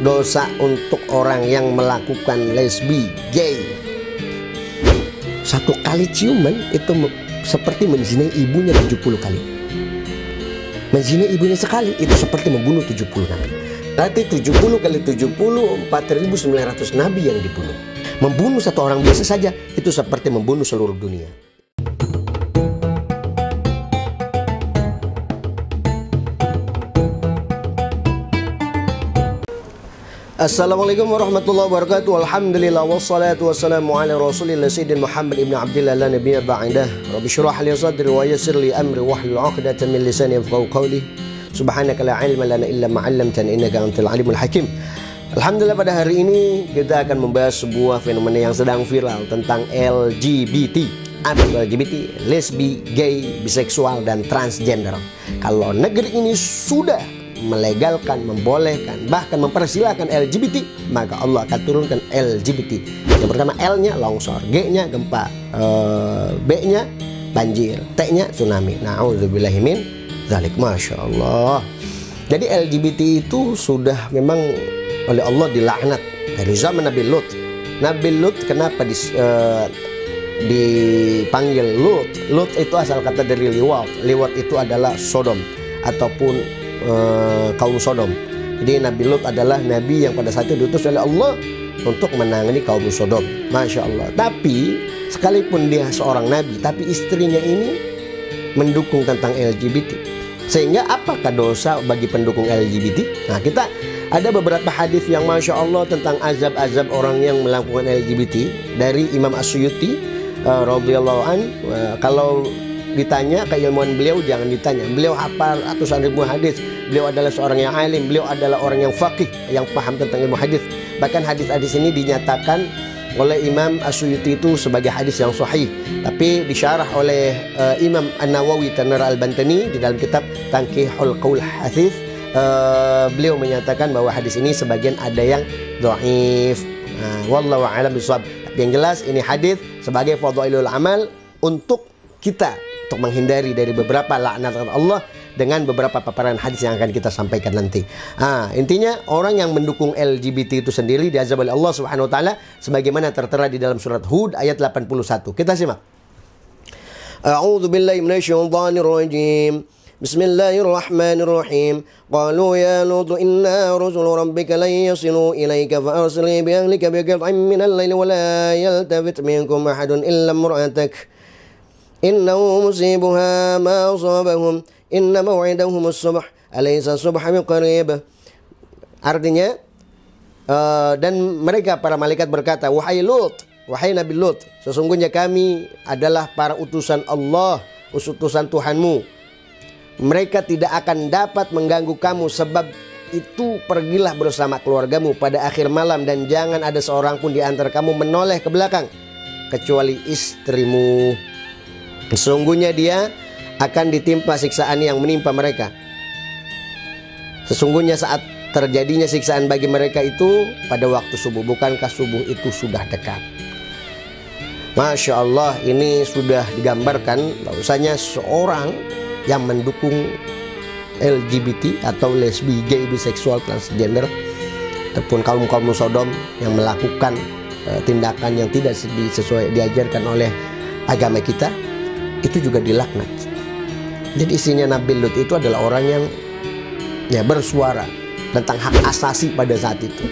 dosa untuk orang yang melakukan lesbi, gay. Satu kali ciuman itu seperti menzinai ibunya 70 kali. Menzinai ibunya sekali itu seperti membunuh 70 nabi. Berarti 70 kali 70, 4.900 nabi yang dibunuh. Membunuh satu orang biasa saja itu seperti membunuh seluruh dunia. Assalamualaikum warahmatullahi wabarakatuh. Alhamdulillah wassalatu wassalamu ala Rasulillah Sayyidina Muhammad ibn Abdillah la nabiyya ba'dah. Rabbi shrah li sadri wa yassir li amri wahlul 'uqdatam min lisani yafqahu qawli. Subhanaka la ilma lana illa ma 'allamtana innaka antal alimul hakim. Alhamdulillah, pada hari ini kita akan membahas sebuah fenomena yang sedang viral tentang LGBT. Apa LGBT? Lesbi, gay, biseksual, dan transgender. Kalau negeri ini sudah melegalkan, membolehkan, bahkan mempersilahkan LGBT, maka Allah akan turunkan LGBT. Yang pertama L-nya longsor, G-nya gempa, B-nya banjir, T-nya tsunami. Na'udzubillahi min dzalik. Masya Allah. Jadi LGBT itu sudah memang oleh Allah dilaknat dari zaman Nabi Lut. Nabi Lut kenapa dipanggil Lut? Lut itu asal kata dari liwat. Liwat itu adalah Sodom ataupun kaum Sodom. Jadi Nabi Lut adalah nabi yang pada saat itu diutus oleh Allah untuk menangani kaum Sodom. Masya Allah. Tapi sekalipun dia seorang nabi, tapi istrinya ini mendukung tentang LGBT. Sehingga apakah dosa bagi pendukung LGBT? Nah, kita ada beberapa hadis yang Masya Allah tentang azab-azab orang yang melakukan LGBT dari Imam As-Suyuti radhiyallahu an. Kalau ditanya keilmuan beliau, jangan ditanya. Beliau hafal ratusan ribu hadis. Beliau adalah seorang yang alim. Beliau adalah orang yang faqih, yang paham tentang ilmu hadis. Bahkan hadis-hadis ini dinyatakan oleh Imam As-Suyuti itu sebagai hadis yang sahih. Tapi disyarah oleh Imam An-Nawawi Tanar Al-Bantani di dalam kitab Tanqihul Qaul Hadis. Beliau menyatakan bahwa hadis ini sebagian ada yang dhaif. Wallahu a'lam bishawab. Tapi yang jelas ini hadis sebagai fadhailul amal untuk kita, untuk menghindari dari beberapa laknat Allah dengan beberapa paparan hadis yang akan kita sampaikan nanti. Intinya orang yang mendukung LGBT itu sendiri diazab oleh Allah Subhanahu wa taala sebagaimana tertera di dalam surat Hud ayat 81. Kita simak. A'udzu billahi minasyaitonir rajim. Bismillahirrahmanirrahim. Qalu ya Lut inna rusul rabbika lan yasilu ilaika fa arsil bi ahlika bi qit'in minal laili wa la yaltafit minkum ahadun illa imra'atak. Innahu musibuha ma asabahum inna maw'idahum as-subh alaysa as-subha biqarib. Artinya dan mereka para malaikat berkata, wahai Lut, wahai Nabi Lut, sesungguhnya kami adalah para utusan Allah, utusan Tuhanmu. Mereka tidak akan dapat mengganggu kamu, sebab itu pergilah bersama keluargamu pada akhir malam dan jangan ada seorang pun di antara kamu menoleh ke belakang kecuali istrimu. Sesungguhnya dia akan ditimpa siksaan yang menimpa mereka. Sesungguhnya saat terjadinya siksaan bagi mereka itu pada waktu subuh. Bukankah subuh itu sudah dekat? Masya Allah, ini sudah digambarkan bahwasanya seorang yang mendukung LGBT atau lesbi, gay, biseksual, transgender ataupun kaum-kaum Sodom yang melakukan tindakan yang tidak sesuai diajarkan oleh agama kita, itu juga dilaknat. Jadi isinya Nabi Lut itu adalah orang yang bersuara tentang hak asasi pada saat itu.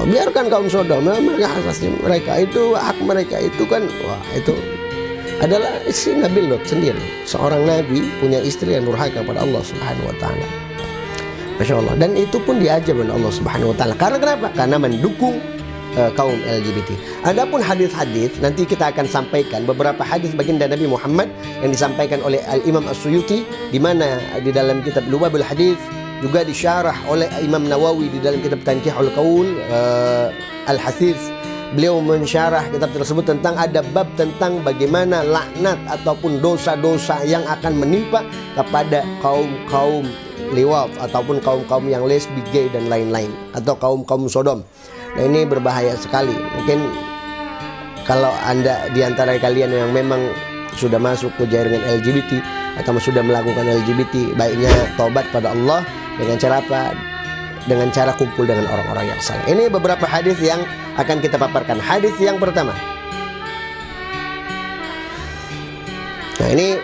Biarkan kaum Sodom, mereka asasi mereka itu, hak mereka itu kan, itu adalah istri Nabi Lut sendiri. Seorang nabi punya istri yang durhaka pada Allah Subhanahu wa taala. Masya Allah. Dan itu pun diajar oleh Allah Subhanahu wa taala. Karena kenapa? Karena mendukung kaum LGBT. Adapun hadis-hadis nanti kita akan sampaikan beberapa hadis baginda Nabi Muhammad yang disampaikan oleh Al-Imam As-Suyuti, di mana di dalam kitab Lubabul Hadis juga disyarah oleh Imam Nawawi di dalam kitab Tanqihul Qaul Al-Hadis. Beliau mensyarah kitab tersebut tentang ada bab tentang bagaimana laknat ataupun dosa-dosa yang akan menimpa kepada kaum-kaum liwat ataupun kaum-kaum yang lesbi, gay, dan lain-lain, atau kaum-kaum Sodom. Nah, ini berbahaya sekali. Mungkin kalau Anda di antara kalian yang memang sudah masuk ke jaringan LGBT atau sudah melakukan LGBT, baiknya taubat pada Allah dengan cara apa? dengan cara kumpul dengan orang-orang yang saleh. Ini beberapa hadis yang akan kita paparkan. Hadis yang pertama. Nah, ini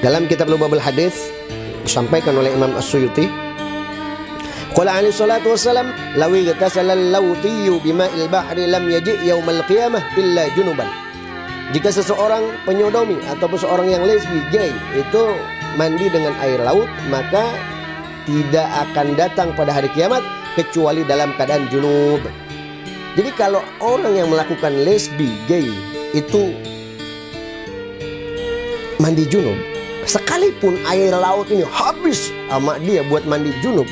dalam kitab Lubabul Hadis disampaikan oleh Imam As-Suyuti. Qala alaihi salatu wassalam, "Law igtasala al-lawtiyyu bima'il bahri lam yaji' yaumal qiyamah illa junuban." Jika seseorang penyodomi ataupun seorang yang lesbi, gay, itu mandi dengan air laut, maka tidak akan datang pada hari kiamat kecuali dalam keadaan junub. Jadi kalau orang yang melakukan lesbi, gay, itu mandi junub, sekalipun air laut ini habis sama dia buat mandi junub,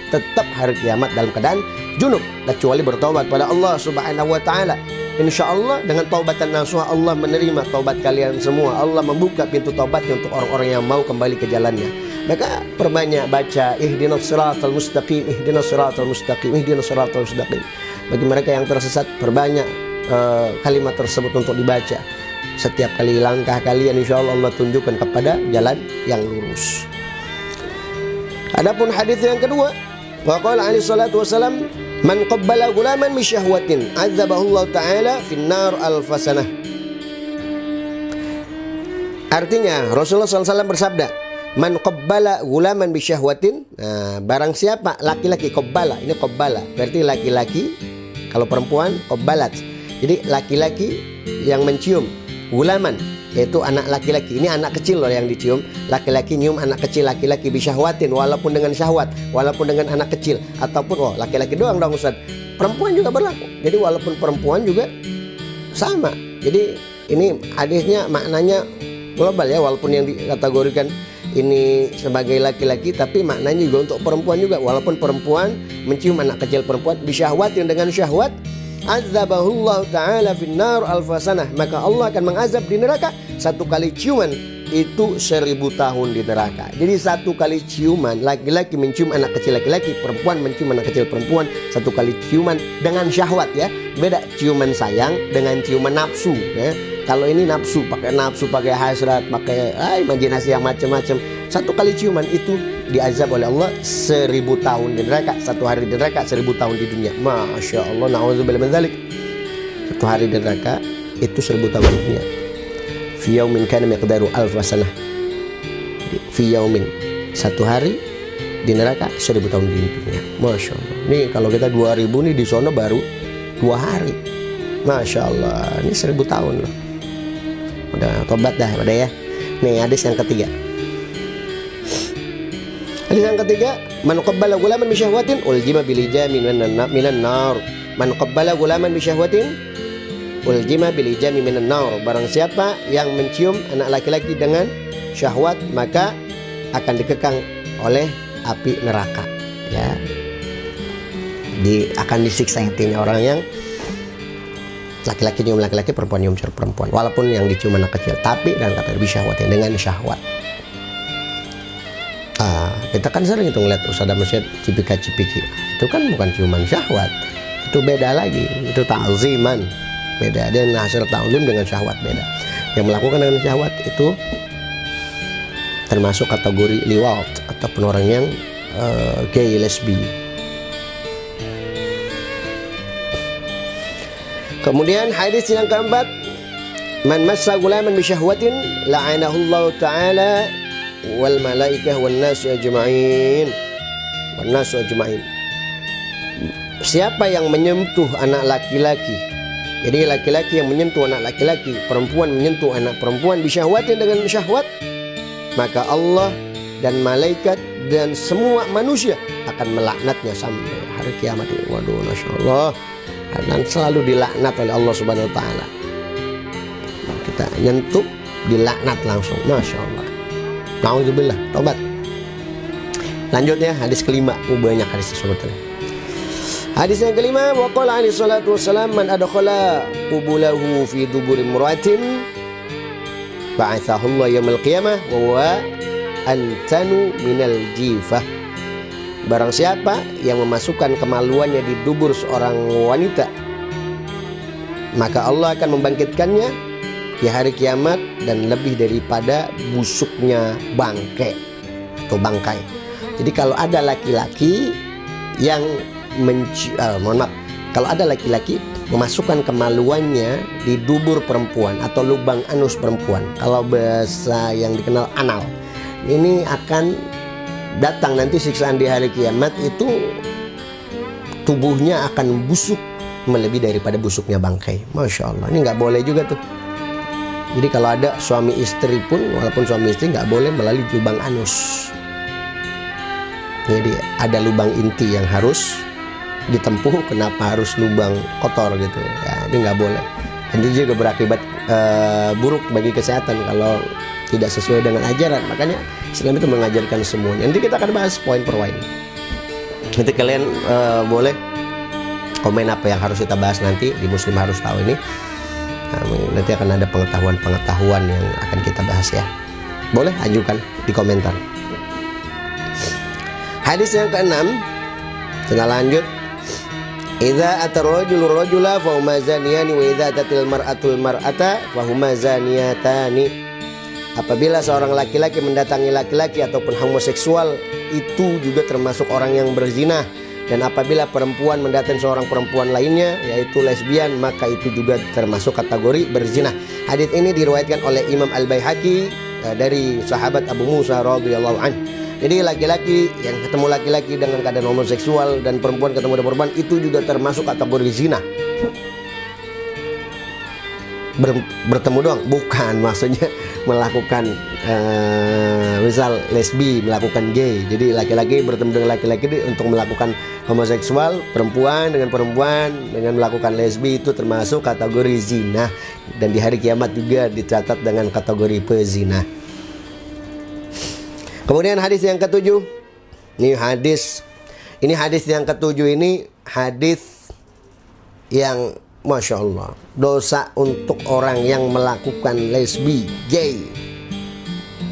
tetap hari kiamat dalam keadaan junub, kecuali bertobat pada Allah Subhanahu wa taala. Insya Allah dengan taubatan nasuha, Allah menerima taubat kalian semua. Allah membuka pintu taubatnya untuk orang-orang yang mau kembali ke jalannya. Maka perbanyak baca ihdinas siratal mustaqim, ihdinas siratal mustaqim, ihdinas siratal mustaqim. Bagi mereka yang tersesat, perbanyak kalimat tersebut untuk dibaca. Setiap kali langkah kalian, insya Allah Allah tunjukkan kepada jalan yang lurus. Adapun hadis yang kedua, waqala alaihi salatu wassalam, "Man qabbala gulaman bi syahwatin azabahullahu ta'ala finnar al-fasanah." Artinya Rasulullah SAW bersabda, "Man qabbala gulaman bi syahwatin." Nah, barang siapa laki-laki, qabbala, ini qabbala berarti laki-laki. Kalau perempuan qabbalat. Jadi laki-laki yang mencium, gulaman yaitu anak laki-laki. Ini anak kecil loh yang dicium. Laki-laki nyium anak kecil laki-laki bisyahwatin, walaupun dengan syahwat, walaupun dengan anak kecil, ataupun laki-laki doang dong Ustaz. Perempuan juga berlaku. Jadi walaupun perempuan juga sama. Jadi ini hadisnya maknanya global ya, walaupun yang dikategorikan ini sebagai laki-laki, tapi maknanya juga untuk perempuan juga. Walaupun perempuan mencium anak kecil perempuan bisyahwatin, dengan syahwat, azabahullahu ta'ala finnar al-fasanah, maka Allah akan mengazab di neraka. Satu kali ciuman itu 1000 tahun di neraka. Jadi satu kali ciuman, laki-laki mencium anak kecil laki-laki, perempuan mencium anak kecil perempuan, satu kali ciuman dengan syahwat ya. Beda ciuman sayang dengan ciuman nafsu ya. Kalau ini nafsu, pakai hasrat, pakai imajinasi yang macam-macam. Satu kali ciuman itu diazab oleh Allah 1000 tahun di neraka. Satu hari di neraka, 1000 tahun di dunia. Masya Allah, na'udzubillah min dzalik. Satu hari di neraka itu 1000 tahun di dunia. Fi yaumin kana miqdaru alf sanah. Fi yaumin, satu hari di neraka 1000 tahun di dunia. Masya Allah. Nih kalau kita 2000 nih di sono baru 2 hari. Masya Allah, ini 1000 tahun loh. Udah tobat dah, udah ya. Nih hadis yang ketiga. Hadis yang ketiga, man qabbala gulaman bi syahwatin uljima bil ijami minan nar. Man qabbala gulaman bi syahwatin uljima bil ijami minan nar. Barang siapa yang mencium anak laki-laki dengan syahwat, maka akan dikekang oleh api neraka. Ya. Akan disiksa intinya orang yang laki-laki nyium laki-laki, perempuan nyium perempuan, walaupun yang dicium anak kecil, tapi dan kata lebih syahwatin, dengan syahwat. Kita kan sering itu ngeliat ustadzah masjid cipika-cipiki, itu kan bukan ciuman syahwat, itu beda lagi, itu ta'ziman, beda. Dia hasil ta'zim dengan syahwat beda. Yang melakukan dengan syahwat itu termasuk kategori liwat ataupun orang yang gay, lesbi. Kemudian hadis yang keempat, man massa gulaman bi syahwatin la'anahullahu ta'ala wal malaikah wan nasu ajma'in. Wan nasu ajma'in. Siapa yang menyentuh anak laki-laki, jadi laki-laki yang menyentuh anak laki-laki, perempuan menyentuh anak perempuan bi syahwatin, dengan syahwat, maka Allah dan malaikat dan semua manusia akan melaknatnya sampai hari kiamat. Waduh, Masya Allah. Dan selalu dilaknat oleh Allah Subhanahu wa ta'ala. Kita nyentuh, dilaknat langsung. Masya Allah. Na'udzubillah, tobat. Lanjut ya, hadis kelima. Banyak hadis sebetulnya. Hadis yang kelima, wa qala alaihi salatu wassalam, man adkhala qubulahu fi duburi imra'atin ba'athahu Allah yaumil qiyamah wa huwa antanu minal jifah. Barang siapa yang memasukkan kemaluannya di dubur seorang wanita, maka Allah akan membangkitkannya di hari kiamat dan lebih daripada busuknya bangkai atau bangkai. Jadi kalau ada laki-laki yang mohon maaf, kalau ada laki-laki memasukkan kemaluannya di dubur perempuan atau lubang anus perempuan, kalau bahasa yang dikenal anal, ini akan datang nanti siksaan di hari kiamat. Itu tubuhnya akan busuk melebihi daripada busuknya bangkai. Masya Allah, ini nggak boleh juga tuh. Jadi kalau ada suami istri pun, walaupun suami istri, nggak boleh melalui lubang anus. Jadi ada lubang inti yang harus ditempuh. Kenapa harus lubang kotor gitu? Ya, ini nggak boleh. Dan itu juga berakibat buruk bagi kesehatan kalau tidak sesuai dengan ajaran. Makanya Islam itu mengajarkan semuanya. Nanti kita akan bahas poin per poin. Nanti kalian boleh komen apa yang harus kita bahas nanti di Muslim Harus Tahu ini. Nanti akan ada pengetahuan-pengetahuan yang akan kita bahas ya. Boleh ajukan di komentar. Hadis yang ke-6, kita lanjut. Idza atarrajulu rajula fa huma zaniyani wa idza atatil mar'atul mar'ata fa huma zaniyatani. Apabila seorang laki-laki mendatangi laki-laki ataupun homoseksual, itu juga termasuk orang yang berzina. Dan apabila perempuan mendatangi seorang perempuan lainnya, yaitu lesbian, maka itu juga termasuk kategori berzina. Hadis ini diriwayatkan oleh Imam Al-Baihaqi dari sahabat Abu Musa radhiyallahu anhu. Jadi laki-laki yang ketemu laki-laki dengan keadaan homoseksual dan perempuan ketemu dengan perempuan, itu juga termasuk kategori zina. Bertemu doang, bukan maksudnya melakukan misal lesbi, melakukan gay. Jadi laki-laki bertemu dengan laki-laki untuk melakukan homoseksual, perempuan dengan perempuan dengan melakukan lesbi, itu termasuk kategori zina. Dan di hari kiamat juga dicatat dengan kategori pezina. Kemudian hadis yang ke-7. Ini hadis yang ke-7 ini hadis yang Masya Allah, dosa untuk orang yang melakukan lesbi, gay.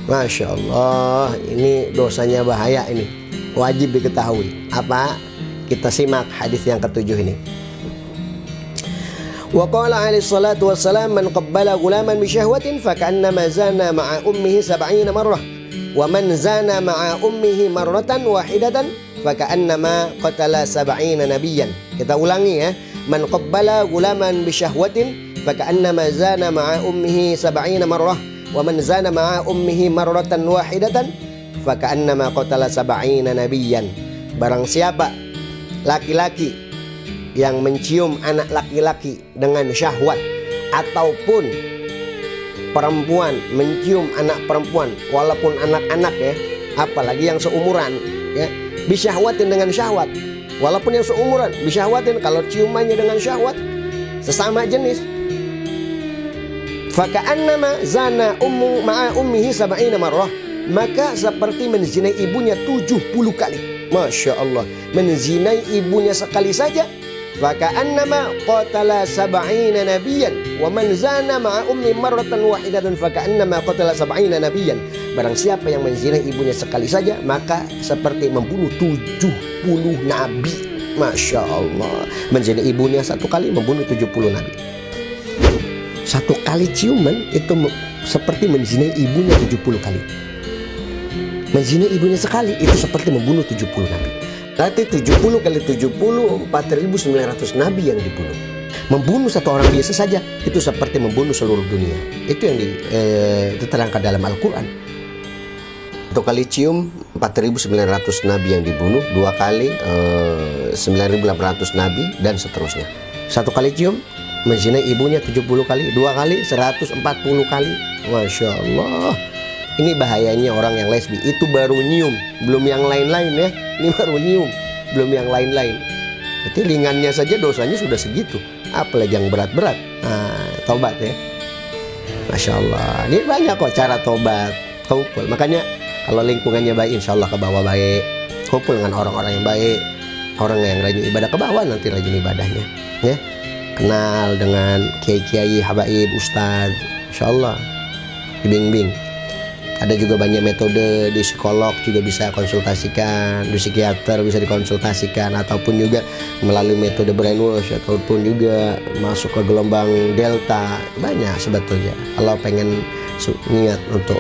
Masya Allah, ini dosanya bahaya, ini wajib diketahui. Apa? Kita simak hadis yang ke-7 ini. Wa qala alaihi salatu wassalam, man qabbala gulaman bi syahwatin fa ka'annama zana ma'a ummihi 70 marrah wa man zana ma'a ummihi marratan wahidatan fa ka'annama qatala 70 nabiyyan. Kita ulangi ya. Man qabbala gulaman bi syahwatin fa ka'annama zana ma'a ummihi 70 marrah wa man zana ma'a ummihi marratan wahidatan fa ka'annama qatala 70 nabiyyan. Barang siapa laki-laki yang mencium anak laki-laki dengan syahwat, ataupun perempuan mencium anak perempuan walaupun anak-anak ya, apalagi yang seumuran ya, bisyahwatin dengan syahwat, walaupun yang seumuran bisyahwatin, kalau ciumannya dengan syahwat sesama jenis, faka'annama zana ummu ma'a ummihi 70 marrah, maka seperti menzinai ibunya 70 kali. Masya Allah, menzinai ibunya sekali saja, faka'annama qatala 70 nabiyyan wa man zana ma'a ummi marratan wahidatan faka'annama qatala 70 nabiyyan. Barang siapa yang menzinai ibunya sekali saja, maka seperti membunuh 70 nabi. Masya Allah, menzinai ibunya satu kali membunuh 70 nabi. Satu kali ciuman itu seperti menzinai ibunya 70 kali. Menzinai ibunya sekali itu seperti membunuh 70 nabi. Berarti 70 kali 70, 4.900 nabi yang dibunuh. Membunuh satu orang biasa saja itu seperti membunuh seluruh dunia. Itu yang diterangkan dalam Al-Quran. Satu kali cium 4.900 nabi yang dibunuh, dua kali 9.800 nabi, dan seterusnya. Satu kali cium menzinai ibunya 70 kali, dua kali 140 kali. Masya Allah. Ini bahayanya orang yang lesbi. Itu baru nyium, belum yang lain-lain ya. Ini baru nyium, belum yang lain-lain. Berarti ringannya saja dosanya sudah segitu, apalagi yang berat-berat. Nah, tobat ya. Masya Allah. Ini banyak kok cara tobat. Kumpul. Makanya kalau lingkungannya baik, insya Allah ke bawah baik. Kumpul dengan orang-orang yang baik. Orang yang rajin ibadah ke bawah nanti rajin ibadahnya. Ya. Kenal dengan kiai-kiai, habaib, ustadz. Insya Allah dibimbing. Ada juga banyak metode, di psikolog juga bisa konsultasikan, di psikiater bisa dikonsultasikan, ataupun juga melalui metode brainwash, ataupun juga masuk ke gelombang delta. Banyak sebetulnya. Kalau pengen niat untuk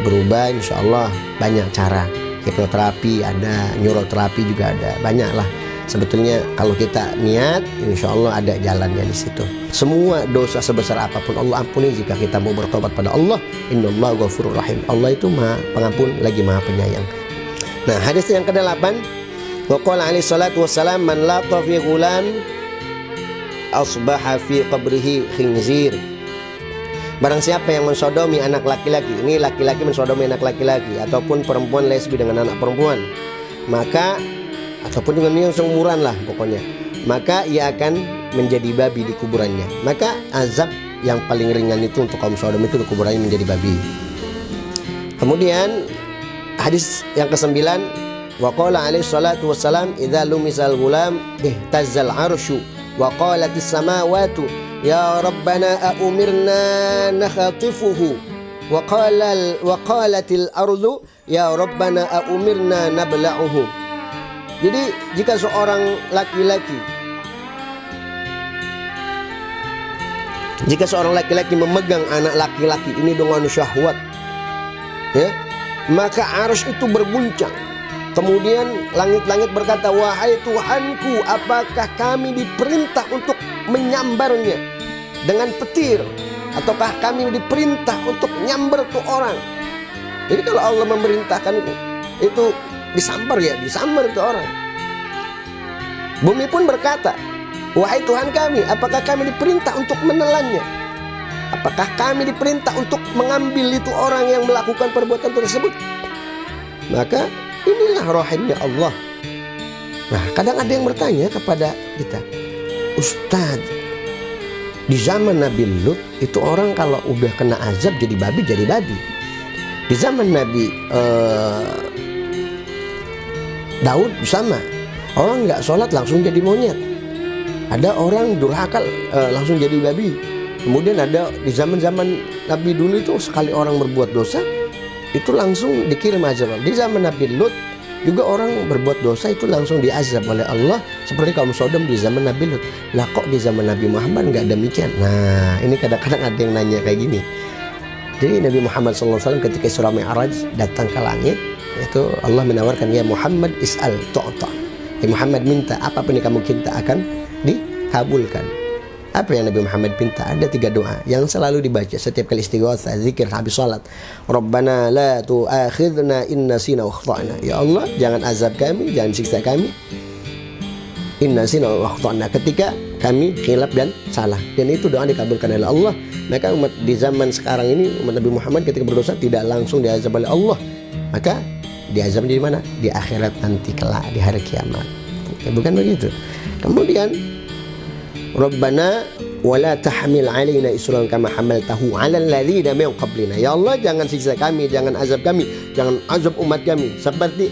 berubah, insya Allah banyak cara. Hipnoterapi ada, neuroterapi juga ada, banyak lah. Sebetulnya kalau kita niat, insya Allah ada jalannya di situ. Semua dosa sebesar apapun Allah ampuni jika kita mau bertobat pada Allah. Innallaha ghafurur rahim. Allah itu Maha Pengampun lagi Maha Penyayang. Nah, hadis yang ke-8, wa qala alaihi salatu wassalam, man lata fi ghulam asbaha fi qabrihi khinzir. Barang siapa yang mensodomi anak laki-laki, ini laki-laki mensodomi anak laki-laki, ataupun perempuan lesbi dengan anak perempuan, maka ataupun dengan yang seumuran lah pokoknya, maka ia akan menjadi babi di kuburannya. Maka azab yang paling ringan itu untuk kaum sodom itu di kuburannya menjadi babi. Kemudian hadis yang ke-9, wa qala alaihi salatu wassalam, idza lumisal ghulam ihtazzal arsyu wa qalatis samawati ya rabbana aumirna nakhatifuhu wa qalatil ardu ya rabbana aumirna nabla'uhu. Jadi jika seorang laki-laki memegang anak laki-laki ini dengan syahwat, ya, maka arsy itu berguncang. Kemudian langit-langit berkata, wahai Tuhanku, apakah kami diperintah untuk menyambarnya dengan petir, ataukah kami diperintah untuk nyambar tuh orang? Jadi kalau Allah memerintahkan itu disambar, ya disambar itu orang. Bumi pun berkata, wahai Tuhan kami, apakah kami diperintah untuk menelannya? Apakah kami diperintah untuk mengambil itu orang yang melakukan perbuatan tersebut? Maka inilah rahimnya Allah. Nah, kadang ada yang bertanya kepada kita, Ustaz, di zaman Nabi Lut itu orang kalau udah kena azab jadi babi. Di zaman Nabi Daud sama, orang nggak sholat langsung jadi monyet. Ada orang durhaka langsung jadi babi. Kemudian ada di zaman-zaman Nabi dulu itu sekali orang berbuat dosa itu langsung dikirim azab. Di zaman Nabi Lut juga orang berbuat dosa itu langsung diazab oleh Allah seperti kaum Sodom di zaman Nabi Lut. Lah kok di zaman Nabi Muhammad nggak demikian? Nah, ini kadang-kadang ada yang nanya kayak gini. Jadi Nabi Muhammad SAW ketika Isra Mi'raj datang ke langit, itu Allah menawarkan, ya Muhammad is'al tu'ta. Ya Muhammad, minta apapun yang kamu minta akan dikabulkan. Apa yang Nabi Muhammad minta? Ada 3 doa yang selalu dibaca setiap kali istighatsah, zikir, habis salat. Rabbana la tu'akhidna in nasina wa akhtana. Ya Allah, jangan azab kami, jangan siksa kami. In nasina wa akhtana, ketika kami khilaf dan salah. Dan itu doa dikabulkan oleh Allah. Maka umat di zaman sekarang ini, umat Nabi Muhammad ketika berdosa tidak langsung diazab oleh Allah. Maka diazab di mana? Di akhirat nanti kelak, di hari kiamat. Ya, bukan begitu. Kemudian Rabbana wala tahmil alaina isran kama hamaltahu 'alal ladzina min qablina. Ya Allah, jangan siksa kami, jangan azab kami, jangan azab umat kami seperti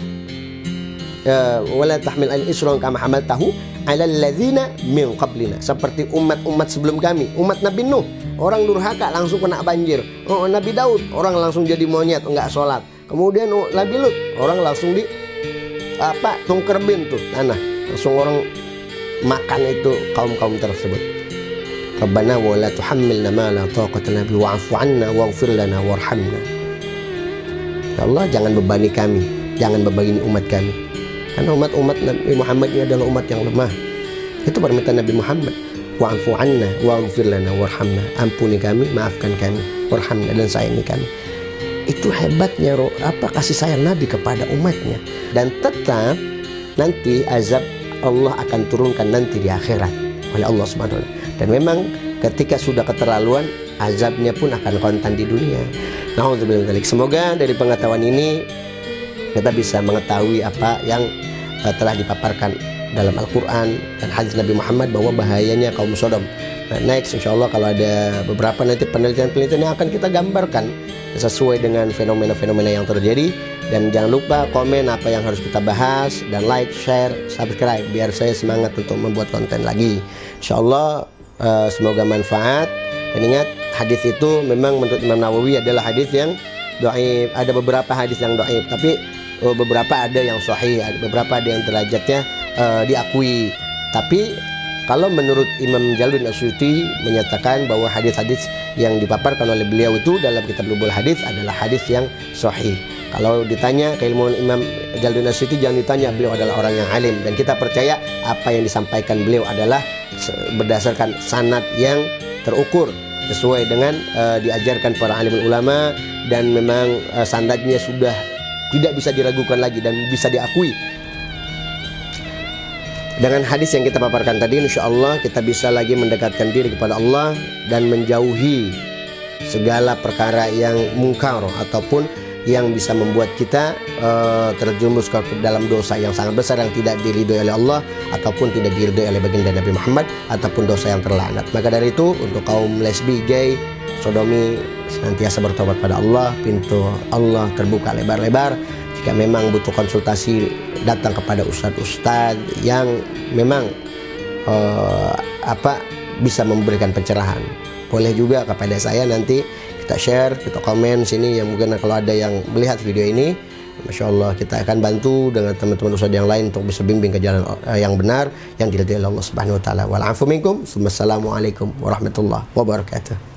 wala tahmil alaina isran kama hamaltahu 'alal ladzina min qablina, seperti umat-umat sebelum kami. Umat Nabi Nuh, orang durhaka langsung kena banjir. Nabi Daud, orang langsung jadi monyet, enggak sholat. Kemudian Nabi Lut, orang langsung tungkerbin tuh tanah, langsung orang makan itu kaum-kaum tersebut. Rabbana wa la tuhammilna ma la taqata lana bihi wa'fu 'anna waghfir lana warhamna. Ya Allah, jangan bebani kami, jangan bebani umat kami. Karena umat Nabi Muhammad ini adalah umat yang lemah. Itu permintaan Nabi Muhammad. Wa'fu 'anna waghfir lana warhamna. Ampuni kami, maafkan kami, warhamna, dan sayangi kami. Itu hebatnya kasih sayang Nabi kepada umatnya. Dan tetap nanti azab Allah akan turunkan nanti di akhirat oleh Allah Subhanahu wa ta'ala. Dan memang ketika sudah keterlaluan, azabnya pun akan kontan di dunia. Nauzubillah. Semoga dari pengetahuan ini kita bisa mengetahui apa yang telah dipaparkan dalam Al-Quran dan hadis Nabi Muhammad bahwa bahayanya kaum Sodom. Nah, next insya Allah kalau ada beberapa nanti penelitian-penelitian yang akan kita gambarkan sesuai dengan fenomena-fenomena yang terjadi. Dan jangan lupa komen apa yang harus kita bahas, dan like, share, subscribe biar saya semangat untuk membuat konten lagi. Insya Allah semoga manfaat. Dan ingat, hadis itu memang menurut Imam Nawawi adalah hadis yang dhaif. Ada beberapa hadis yang dhaif, tapi beberapa ada yang sahih, beberapa ada yang derajatnya diakui. Tapi Kalau menurut Imam Jalaluddin As-Suyuti menyatakan bahwa hadis-hadis yang dipaparkan oleh beliau itu dalam kitab Lubul Hadis adalah hadis yang sahih. Kalau ditanya keilmuan Imam Jalaluddin As-Suyuti, jangan ditanya, beliau adalah orang yang alim, dan kita percaya apa yang disampaikan beliau adalah berdasarkan sanad yang terukur sesuai dengan diajarkan para alim ulama, dan memang sanadnya sudah tidak bisa diragukan lagi dan bisa diakui. Dengan hadis yang kita paparkan tadi, insya Allah kita bisa lagi mendekatkan diri kepada Allah dan menjauhi segala perkara yang mungkar ataupun yang bisa membuat kita terjerumus ke dalam dosa yang sangat besar yang tidak diridhoi oleh Allah ataupun tidak diridhoi oleh baginda Nabi Muhammad, ataupun dosa yang terlaknat. Maka dari itu, untuk kaum lesbi, gay, sodomi, senantiasa bertobat pada Allah. Pintu Allah terbuka lebar-lebar. Jika memang butuh konsultasi, datang kepada ustadz-ustadz yang memang bisa memberikan pencerahan. Boleh juga kepada saya, nanti kita share, kita komen sini, yang mungkin kalau ada yang melihat video ini, Masya Allah, kita akan bantu dengan teman-teman ustadz yang lain untuk bisa bimbing ke jalan yang benar yang diridhoi Allah Subhanahu wa taala. Wal afu minkum. Wassalamualaikum warahmatullahi wabarakatuh.